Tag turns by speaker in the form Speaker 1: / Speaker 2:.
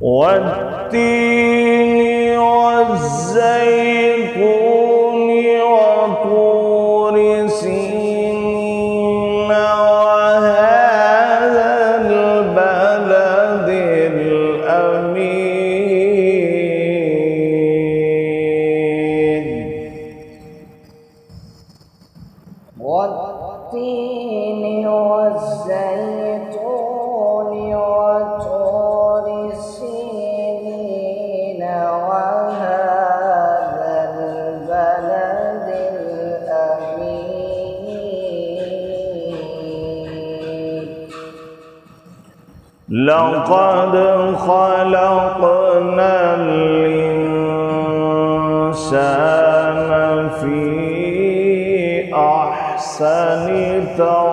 Speaker 1: والتين والزيتون وطور سينين وهذا البلد الأمين
Speaker 2: والتين والزيتون وطور سينين وهذا البلد الأمين
Speaker 1: لقد خلقنا الإنسان في أحسن تقويم